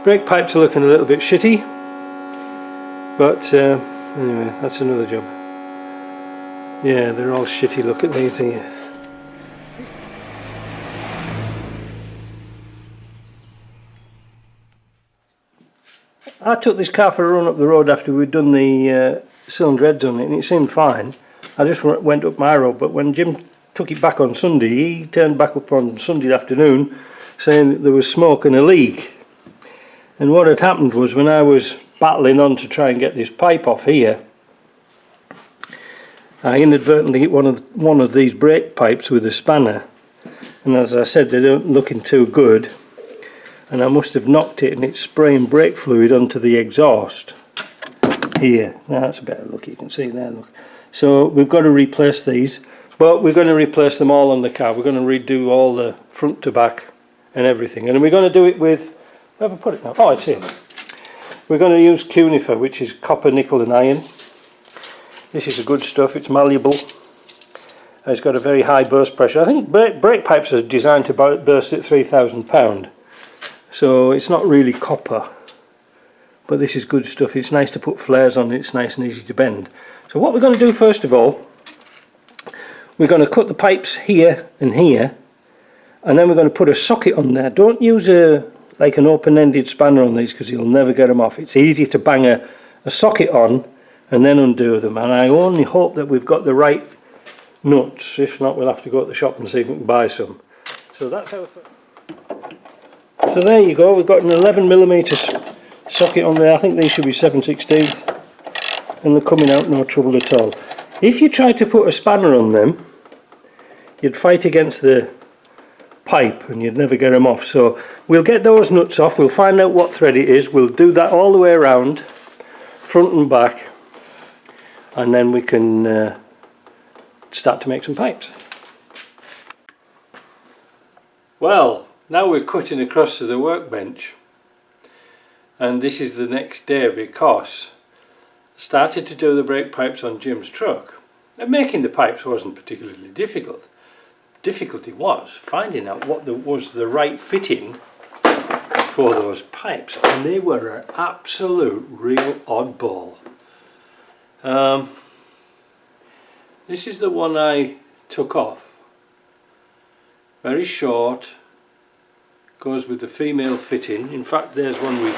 Brake pipes are looking a little bit shitty, but anyway, that's another job. Yeah, they're all shitty. Look at these here. I took this car for a run up the road after we'd done the cylinder heads on it, and it seemed fine. I just went up my road, but when Jim took it back on Sunday, he turned back up on Sunday afternoon saying that there was smoke and a leak. And what had happened was, when I was battling on to try and get this pipe off here, I inadvertently hit one of these brake pipes with a spanner, and as I said, they don't looking too good, and I must have knocked it, and it's spraying brake fluid onto the exhaust here. Now that's a better look, you can see there, look. So we've got to replace these, but we're going to replace them all on the car. We're going to redo all the front to back and everything, and we're going to do it with, where have I put it now? Oh, it's here. We're going to use cunifer, which is copper, nickel and iron. This is a good stuff, it's malleable. It's got a very high burst pressure. I think brake pipes are designed to burst at 3,000 pound. So it's not really copper. But this is good stuff. It's nice to put flares on, it's nice and easy to bend. So what we're going to do first of all, we're going to cut the pipes here and here, and then we're going to put a socket on there. Don't use like an open-ended spanner on these, because you'll never get them off. It's easy to bang a socket on and then undo them, and I only hope that we've got the right nuts. If not, we'll have to go to the shop and see if we can buy some. So that's how. So there you go, we've got an 11mm socket on there. I think these should be 7/16, and they're coming out no trouble at all. If you try to put a spanner on them, you'd fight against the pipe and you'd never get them off. So we'll get those nuts off, we'll find out what thread it is, we'll do that all the way around, front and back, and then we can start to make some pipes. Well, now we're cutting across to the workbench, and this is the next day, because I started to do the brake pipes on Jim's truck, and making the pipes wasn't particularly difficult. Difficulty was finding out what was the right fitting for those pipes, and they were an absolute real oddball. This is the one I took off. Very short, goes with the female fitting. In fact, there's one we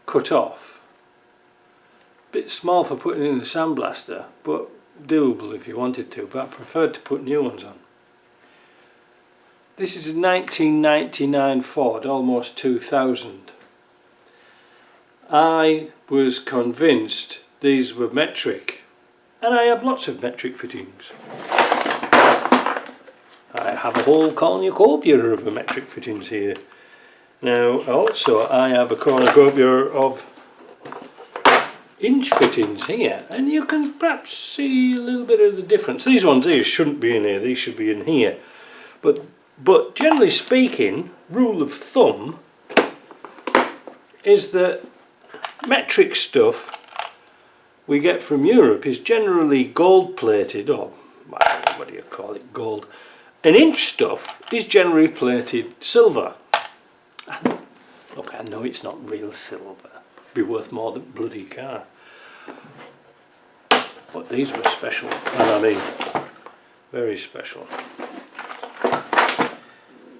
cut off. Bit small for putting in the sandblaster, but doable if you wanted to, but I preferred to put new ones on. This is a 1999 Ford, almost 2000. I was convinced these were metric, and I have lots of metric fittings. I have a whole cornucopia of metric fittings here. Now also I have a cornucopia of inch fittings here, and you can perhaps see a little bit of the difference. These ones here shouldn't be in here, these should be in here. But generally speaking, rule of thumb is that metric stuff we get from Europe is generally gold plated, or what do you call it, gold. And inch stuff is generally plated silver. And look, I know it's not real silver, it'd be worth more than bloody car. But these were special, and I mean very special.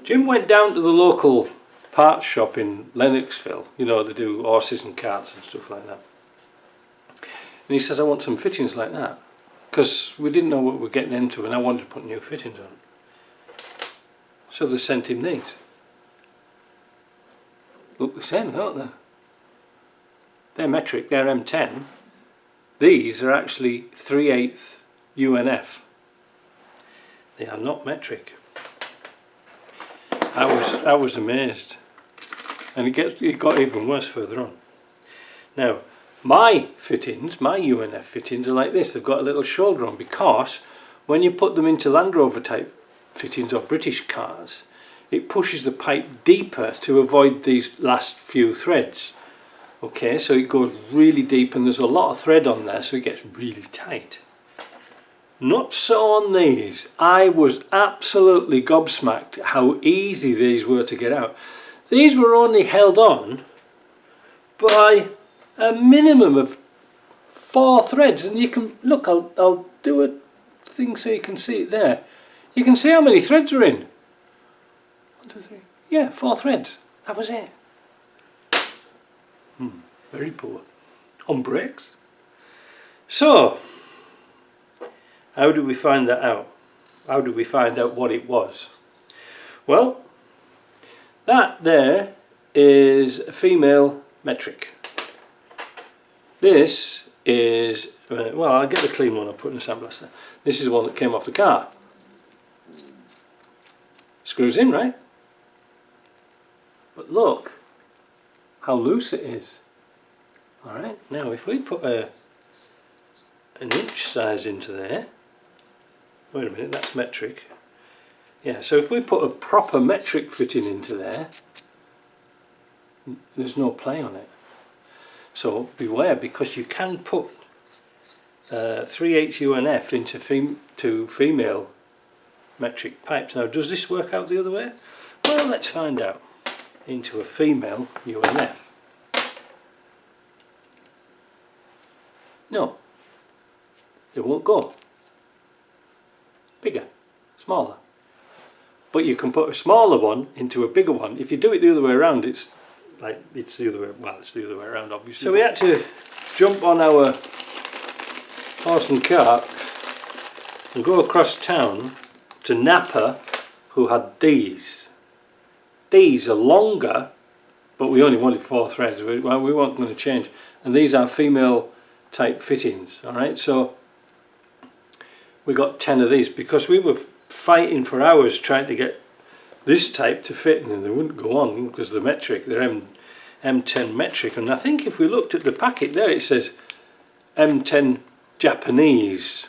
Jim went down to the local parts shop in Lennoxville. You know, they do horses and carts and stuff like that. And he says, I want some fittings like that, because we didn't know what we were getting into, and I wanted to put new fittings on. So they sent him these. Look the same, don't they? They're metric, they're M10. These are actually 3/8 UNF. They are not metric. I was amazed, and it got even worse further on. Now my fittings, my UNF fittings, are like this. They've got a little shoulder on, because when you put them into Land Rover type fittings or British cars, it pushes the pipe deeper to avoid these last few threads. Okay, so it goes really deep, and there's a lot of thread on there, so it gets really tight. Not so on these. I was absolutely gobsmacked how easy these were to get out. these were only held on by a minimum of 4 threads, and you can look, I'll do a thing so you can see it there. You can see how many threads are in. 1, 2, 3. Yeah, 4 threads. That was it. Very poor on brakes. So, how did we find that out? How did we find out what it was? Well, that there is a female metric. This is, well, I'll get the clean one, I'll put in the sandblaster. This is the one that came off the car. Screws in, right? But look how loose it is. Alright, now if we put an inch size into there, wait a minute, that's metric. Yeah, so if we put a proper metric fitting into there, there's no play on it. So beware, because you can put 3/8 UNF into female metric pipes. Now, does this work out the other way? Well, let's find out. Into a female UNF. No, they won't go. Bigger, smaller. But you can put a smaller one into a bigger one. If you do it the other way around, it's like, it's the other way, well, it's the other way around, obviously. So we had to jump on our horse and cart and go across town to Napa, who had these. These are longer, but we only wanted 4 threads. We weren't going to change. And these are female type fittings, alright? So we got 10 of these because we were fighting for hours trying to get this type to fit, and they wouldn't go on because the metric, they're M10 metric. And I think if we looked at the packet there, it says M10 Japanese.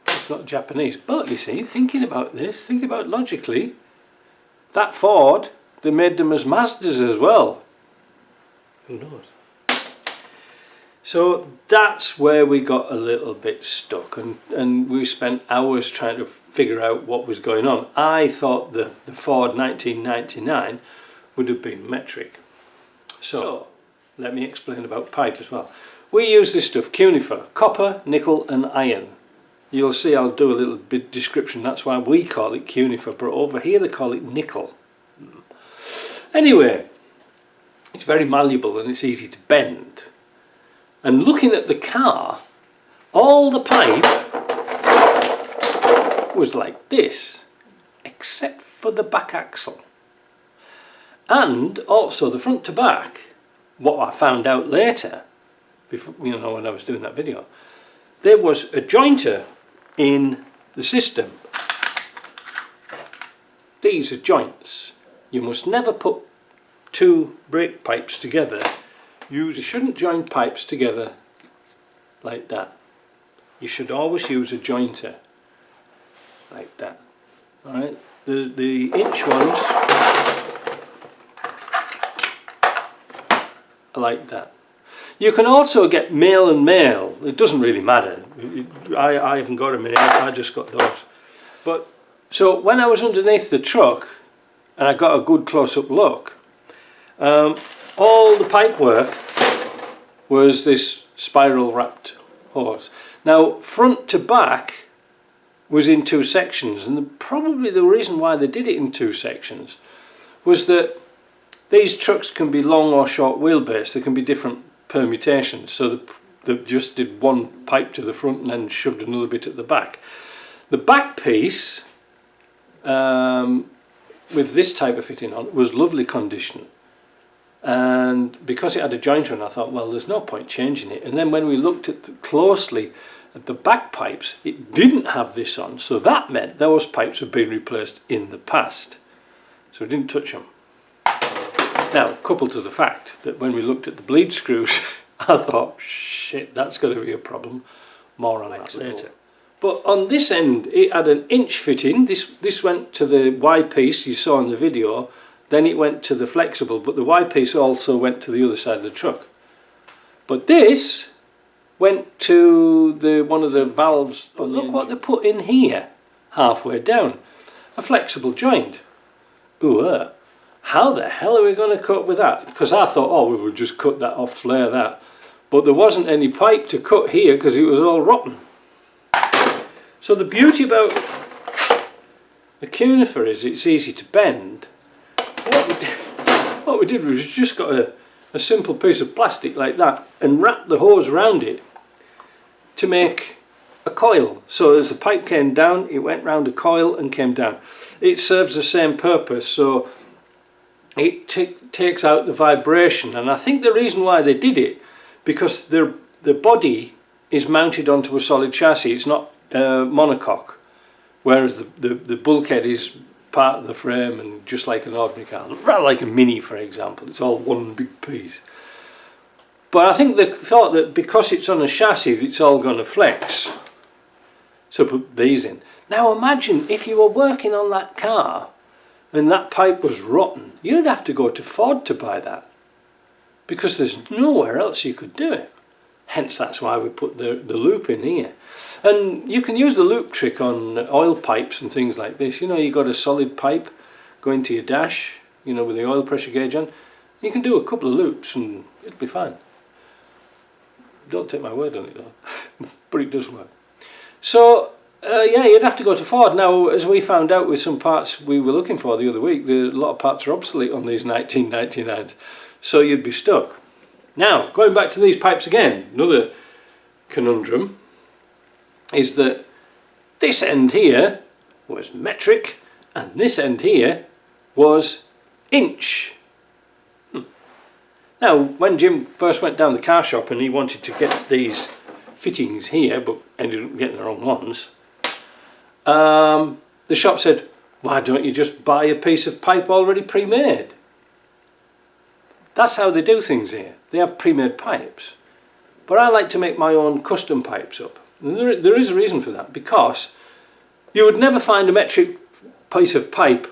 It's not Japanese, but you see, thinking about this, thinking about logically, that Ford, they made them as Mazdas as well. Who knows? So that's where we got a little bit stuck, and we spent hours trying to figure out what was going on. I thought the Ford 1999 would have been metric. So let me explain about pipe as well. We use this stuff, Cunifer, copper, nickel and iron. You'll see I'll do a little bit description, that's why we call it Cunifer, but over here they call it nickel. Anyway, it's very malleable and it's easy to bend. And looking at the car, all the pipe was like this, except for the back axle. And also the front to back, what I found out later, before, you know, when I was doing that video, there was a jointer in the system. These are joints. You must never put 2 brake pipes together. You shouldn't join pipes together like that. You should always use a jointer like that. Alright, the inch ones are like that. You can also get male and male. It doesn't really matter. I haven't got a male, I just got those. But so when I was underneath the truck and I got a good close-up look, all the pipe work was this spiral wrapped hose. Now front to back was in 2 sections, and probably the reason why they did it in 2 sections was that these trucks can be long or short wheelbase. There can be different permutations, so they just did one pipe to the front and then shoved another bit at the back. The back piece with this type of fitting on was lovely condition, and because it had a jointer on, I thought, well, there's no point changing it. And then when we looked at closely at the back pipes, it didn't have this on, so that meant those pipes had been replaced in the past, so we didn't touch them. Now, coupled to the fact that when we looked at the bleed screws, I thought, shit, that's going to be a problem. More on that later. But on this end, it had an inch fitting. This went to the Y piece you saw in the video. Then it went to the flexible, but the Y piece also went to the other side of the truck. But this went to one of the valves. But look what they put in here, halfway down. A flexible joint. Ooh, how the hell are we going to cope with that? Because I thought, oh, we would just cut that off, flare that. But there wasn't any pipe to cut here because it was all rotten. So the beauty about the cunifer is it's easy to bend. What we did was just got a simple piece of plastic like that and wrapped the hose around it to make a coil. So as the pipe came down, it went round a coil and came down. It serves the same purpose, so it takes out the vibration. And I think the reason why they did it, because the body is mounted onto a solid chassis. It's not monocoque, whereas the bulkhead is part of the frame and just like an ordinary car, rather like a Mini, for example. It's all one big piece. But I think they thought that because it's on a chassis, it's all going to flex. So put these in. Now imagine if you were working on that car and that pipe was rotten. You'd have to go to Ford to buy that, because there's nowhere else you could do it. Hence that's why we put the loop in here. And you can use the loop trick on oil pipes and things like this. You know, you got a solid pipe going to your dash, you know, with the oil pressure gauge on. You can do a couple of loops and it'll be fine. Don't take my word on it though, but it does work. So yeah, you'd have to go to Ford. Now, as we found out with some parts we were looking for the other week, a lot of parts are obsolete on these 1999s, so you'd be stuck. Now, going back to these pipes again, another conundrum is that this end here was metric and this end here was inch. Now, when Jim first went down the car shop and he wanted to get these fittings here, but ended up getting the wrong ones, the shop said, why don't you just buy a piece of pipe already pre-made? That's how they do things here. They have pre-made pipes. But I like to make my own custom pipes up. And there is a reason for that, because you would never find a metric piece of pipe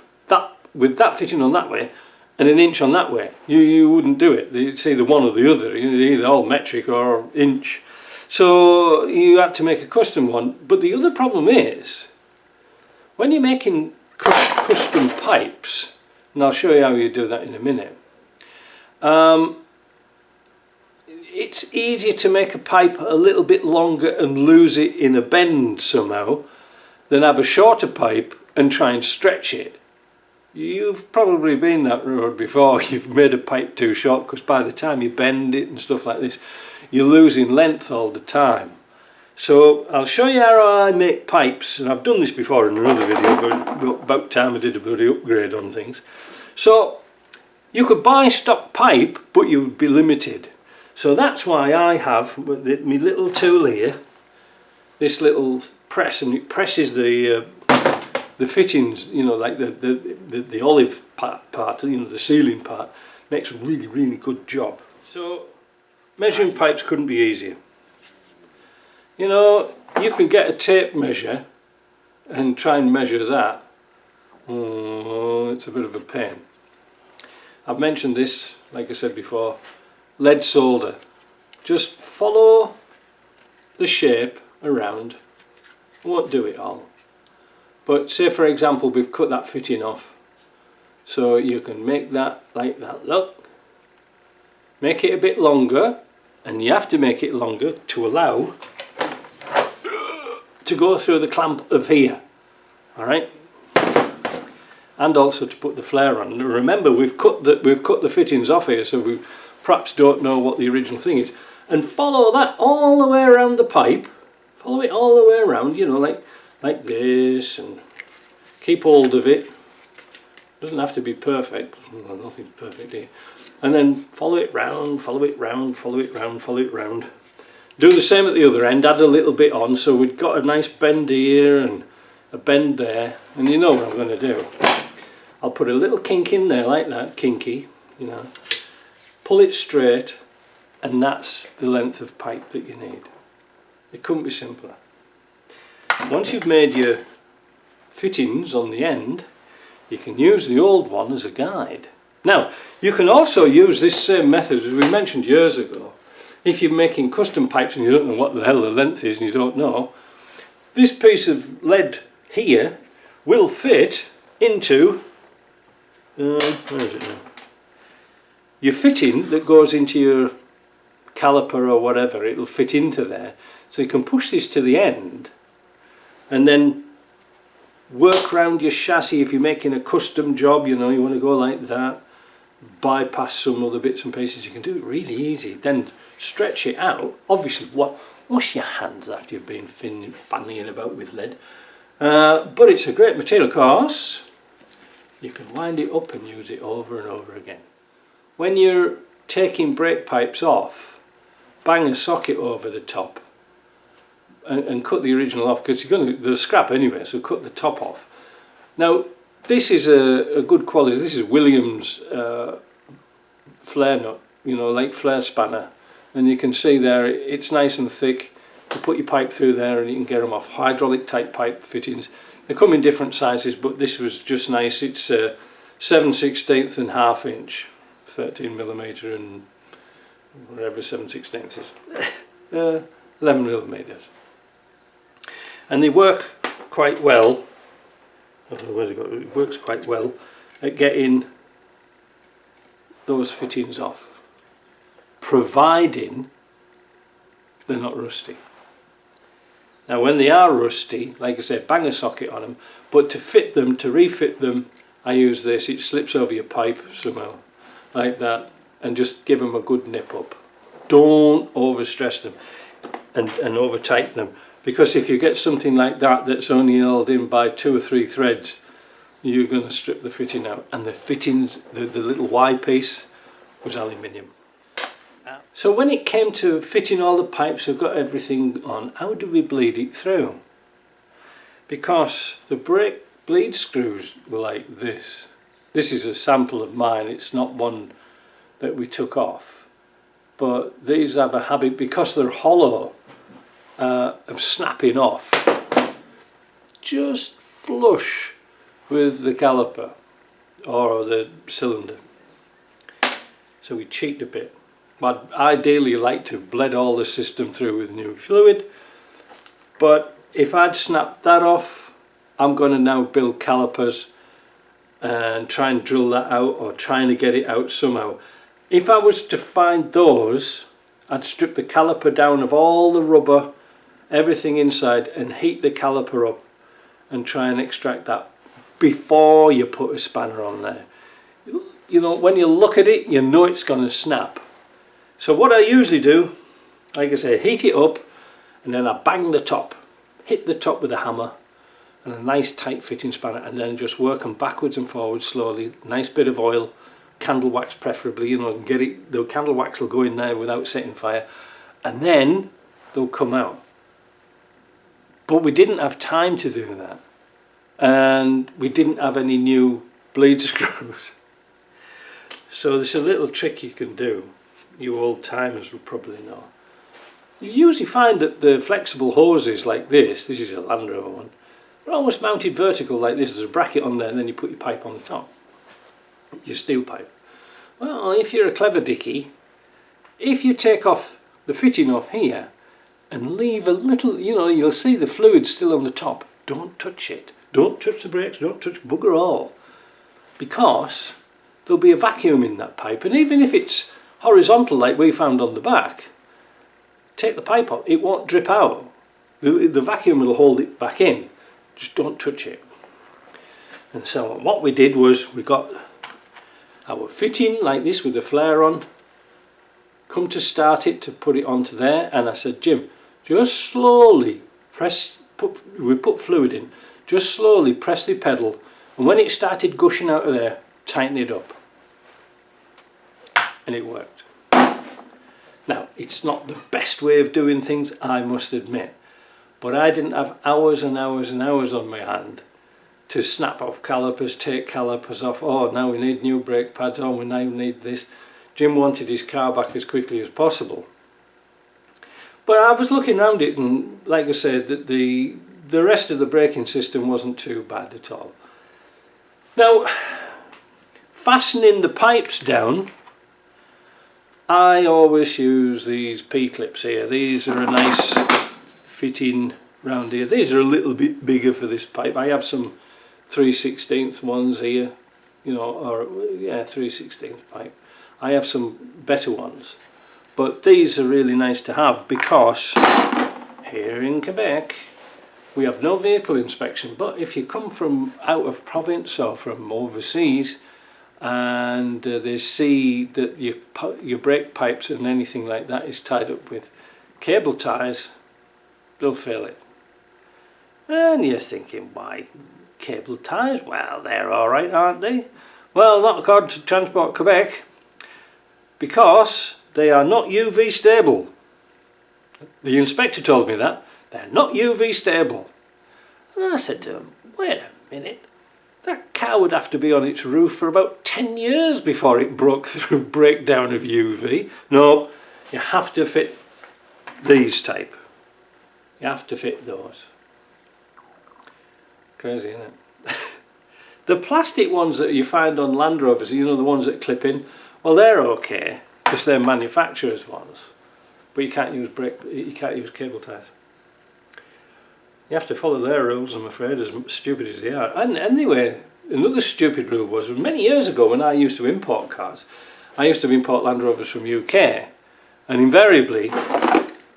with that fitting on that way and an inch on that way. You wouldn't do it. It's either one or the other, either all metric or inch. So you had to make a custom one. But the other problem is, when you're making custom pipes, and I'll show you how you do that in a minute, it's easier to make a pipe a little bit longer and lose it in a bend somehow than have a shorter pipe and try and stretch it. You've probably been that road before. You've made a pipe too short, because by the time you bend it and stuff like this, you're losing length all the time. So I'll show you how I make pipes, and I've done this before in another video, but about time I did a bloody upgrade on things. So you could buy stock pipe, but you would be limited. So that's why I have my little tool here, this little press, and it presses the fittings, you know, like the olive part, you know, the sealing part, makes a really, really good job. So measuring pipes couldn't be easier. You know, you can get a tape measure and try and measure that. Oh, it's a bit of a pain. I've mentioned this, like I said before, lead solder. Just follow the shape around. I won't do it all. But say for example we've cut that fitting off. So you can make that like that, look. Make it a bit longer, and you have to make it longer to allow to go through the clamp of here. Alright? And also to put the flare on. Remember, we've cut the fittings off here, so we perhaps don't know what the original thing is. And follow that all the way around the pipe. Follow it all the way around, you know, like this, and keep hold of it. Doesn't have to be perfect. Well, nothing's perfect here. And then follow it round, follow it round, follow it round, follow it round. Do the same at the other end. Add a little bit on, so we've got a nice bend here and a bend there. And you know what I'm going to do. I'll put a little kink in there like that, kinky, you know. Pull it straight, and that's the length of pipe that you need. It couldn't be simpler. Once you've made your fittings on the end, you can use the old one as a guide. Now, you can also use this same method as we mentioned years ago. If you're making custom pipes and you don't know what the hell the length is and you don't know, this piece of lead here will fit into where is it now? Your fitting that goes into your caliper or whatever, it'll fit into there. So you can push this to the end and then work around your chassis. If you're making a custom job, you know, you want to go like that, bypass some other bits and pieces, you can do it really easy. Then stretch it out. Obviously, wash your hands after you've been fanning about with lead. But it's a great material because you can wind it up and use it over and over again. When you're taking brake pipes off, bang a socket over the top and cut the original off, because they're scrap anyway, so cut the top off. Now this is a good quality. This is Williams flare nut, you know, like flare spanner, and you can see there it's nice and thick. You put your pipe through there and you can get them off. Hydraulic type pipe fittings. They come in different sizes, but this was just nice. It's 7/16 and ½ inch, 13mm and whatever 7/16 is, 11mm, and they work quite well. Where's it got? It works quite well at getting those fittings off, providing they're not rusty. Now when they are rusty, like I said, bang a socket on them, but to fit them, to refit them, I use this. It slips over your pipe somehow, like that, and just give them a good nip up. Don't overstress them and over tighten them, because if you get something like that that's only held in by 2 or 3 threads, you're going to strip the fitting out. And the fittings, the little Y piece, was aluminium. So when it came to fitting all the pipes, I've got everything on. How do we bleed it through? Because the brake bleed screws were like this. This is a sample of mine. It's not one that we took off. But these have a habit, because they're hollow, of snapping off just flush with the caliper or the cylinder. So we cheat a bit. I'd ideally like to have bled all the system through with new fluid, but if I'd snapped that off, I'm going to now build calipers and try and drill that out, or trying to get it out somehow. If I was to find those, I'd strip the caliper down of all the rubber, everything inside, and heat the caliper up and try and extract that before you put a spanner on there. You know, when you look at it, you know it's going to snap. So what I usually do, like I say, heat it up, and then I bang the top, hit the top with a hammer and a nice tight fitting spanner, and then just work them backwards and forwards slowly. Nice bit of oil, candle wax preferably, you know, and get it, the candle wax will go in there without setting fire, and then they'll come out. But we didn't have time to do that, and we didn't have any new bleed screws. So there's a little trick you can do. You old timers will probably know. You usually find that the flexible hoses like this is a Land Rover one, they're almost mounted vertical like this. There's a bracket on there, and then you put your pipe on the top, your steel pipe. Well, if you're a clever dicky, if you take off the fitting off here and leave a little, you know, you'll see the fluid still on the top. Don't touch it. Don't touch the brakes, don't touch bugger all, because there'll be a vacuum in that pipe, and even if it's horizontal like we found on the back, take the pipe off, it won't drip out. The vacuum will hold it back in. Just don't touch it. And so what we did was, we got our fitting like this with the flare on, come to start it to put it onto there, and I said, Jim, just slowly press, we put fluid in, just slowly press the pedal, and when it started gushing out of there, tighten it up. And it worked. Now, it's not the best way of doing things, I must admit, but I didn't have hours and hours and hours on my hand to snap off calipers, take calipers off. Oh, now we need new brake pads. Oh, we now need this. Jim wanted his car back as quickly as possible. But I was looking around it, and like I said, that the rest of the braking system wasn't too bad at all. Now, fastening the pipes down, I always use these P-clips here. These are a nice fitting round here. These are a little bit bigger for this pipe. I have some 3/16 ones here. you know, or yeah, 3/16 pipe. I have some better ones, but these are really nice to have because here in Quebec we have no vehicle inspection. But if you come from out of province or from overseas and they see that your brake pipes and anything like that is tied up with cable ties, they'll fail it. And you're thinking, why cable ties? Well, they're alright, aren't they? Well, not according to Transport Quebec, because they are not UV stable. The inspector told me that. They're not UV stable. And I said to him, wait a minute, that car would have to be on its roof for about 10 years before it broke through breakdown of UV. No, you have to fit these type. You have to fit those. Crazy, isn't it? The plastic ones that you find on Land Rovers, you know, the ones that clip in, well, they're okay because they're manufacturer's ones, but you can't use cable ties. You have to follow their rules, I'm afraid, as stupid as they are. And anyway, another stupid rule was many years ago when I used to import cars. I used to import Land Rovers from UK, and invariably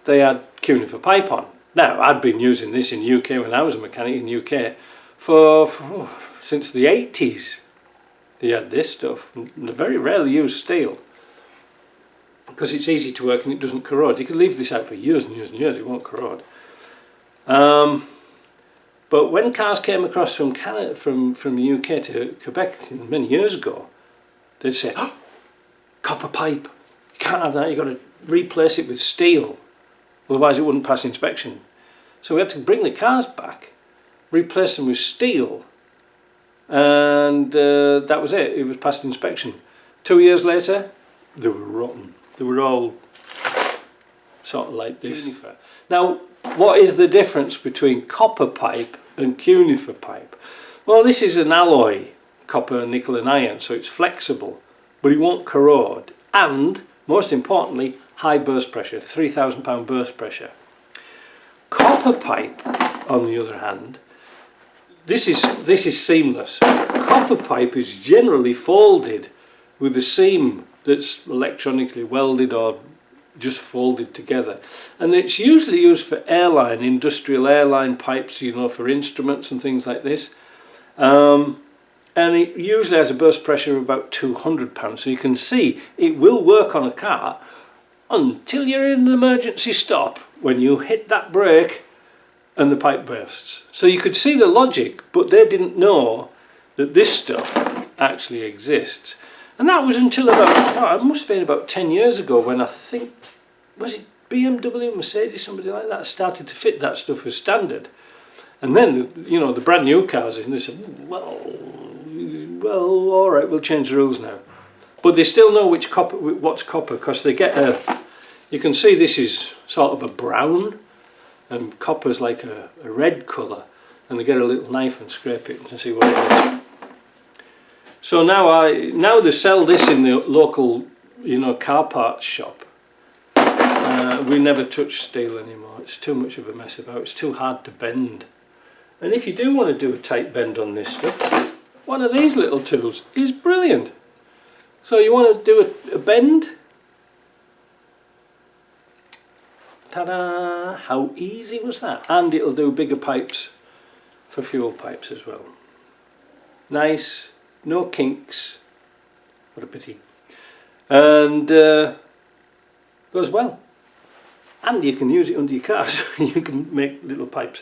they had cunifer pipe on. Now, I'd been using this in UK when I was a mechanic in UK since the 80s. They had this stuff. They very rarely use steel because it's easy to work and it doesn't corrode. You can leave this out for years and years and years, it won't corrode. But when cars came across from Canada, from the UK to Quebec many years ago, they'd say, oh, copper pipe, you can't have that, you've got to replace it with steel, otherwise it wouldn't pass inspection. So we had to bring the cars back, replace them with steel, and that was it. It was past inspection. 2 years later, they were rotten. They were all sort of like this. Cunifer. Now, what is the difference between copper pipe and cunifer pipe? Well, this is an alloy, copper, nickel and iron, so it's flexible, but it won't corrode. And, most importantly, high burst pressure, 3,000 pound burst pressure. Copper pipe, on the other hand, this is seamless. Copper pipe is generally folded with a seam that's electronically welded or just folded together, and it's usually used for airline, industrial airline pipes, you know, for instruments and things like this, and it usually has a burst pressure of about 200 pounds, so you can see it will work on a car until you're in an emergency stop when you hit that brake and the pipe bursts. So you could see the logic, but they didn't know that this stuff actually exists. And that was until about, it must have been about 10 years ago when I think, was it BMW, Mercedes, somebody like that, started to fit that stuff as standard. And then, you know, the brand new cars, and they said, well, all right, we'll change the rules now. But they still know what's copper, because they get you can see this is sort of a brown, and copper's like a red colour, and they get a little knife and scrape it and see what it is. So now they sell this in the local, you know, car parts shop. We never touch steel anymore. It's too much of a mess about. It's too hard to bend. And if you do want to do a tight bend on this stuff, one of these little tools is brilliant. So you want to do a bend? Ta-da! How easy was that? And it'll do bigger pipes for fuel pipes as well. Nice. No kinks, what a pity, and goes well, and you can use it under your car, so you can make little pipes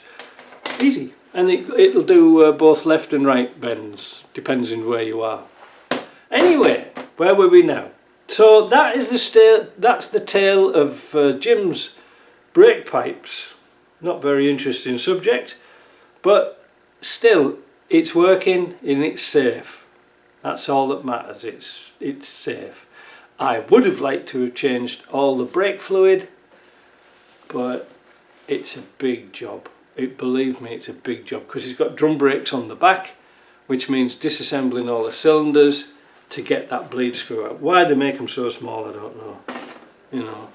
easy, and it'll do both left and right bends, depends on where you are. Anyway, where were we now? So that is that's the tale of Jim's brake pipes. Not very interesting subject, but still it's working and it's safe. That's all that matters. It's safe. I would have liked to have changed all the brake fluid, but it's a big job. Believe me, it's a big job, because it's got drum brakes on the back, which means disassembling all the cylinders to get that bleed screw out. Why they make them so small, I don't know. You know.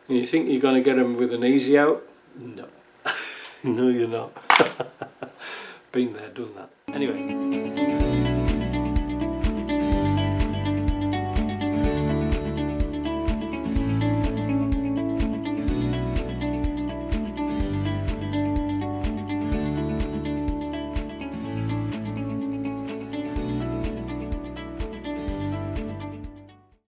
And you think you're going to get them with an easy out? No. No, you're not. Been there, done that. Anyway.